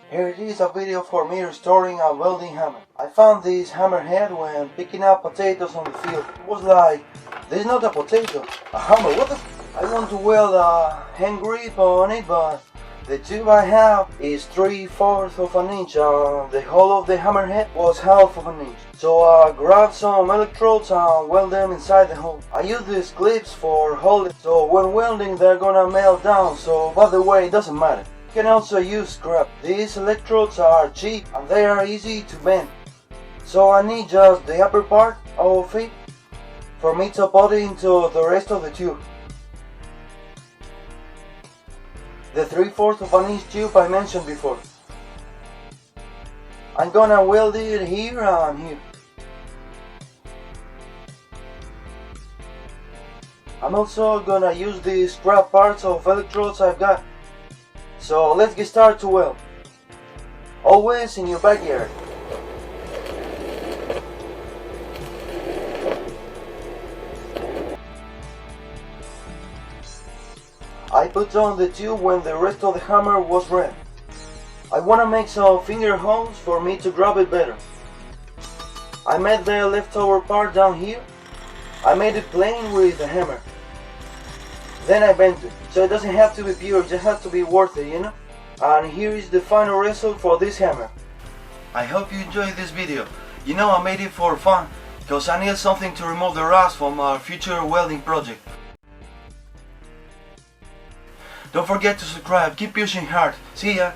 Here it is, a video for me restoring a welding hammer. I found this hammerhead when picking up potatoes on the field. It was like, this is not a potato, a hammer, what the I want to weld a hand grip on it, but the tube I have is 3/4 of an inch and the hole of the hammerhead was half of an inch. So I grabbed some electrodes and weld them inside the hole. I use these clips for holding, so when welding they're gonna melt down, so by the way it doesn't matter. You can also use scrap. These electrodes are cheap and they are easy to bend. So I need just the upper part of it for me to put it into the rest of the tube. The 3/4 of an inch tube I mentioned before. I'm gonna weld it here and here. I'm also gonna use the scrap parts of electrodes I've got. So let's get started to weld. Always in your backyard. I put on the tube when the rest of the hammer was red. I want to make some finger holes for me to grab it better. I made the leftover part down here. I made it plain with the hammer. Then I bent it, so it doesn't have to be pure, it just has to be worth it, you know? And here is the final result for this hammer. I hope you enjoyed this video. You know, I made it for fun, because I needed something to remove the rust from our future welding project. Don't forget to subscribe, keep pushing hard. See ya!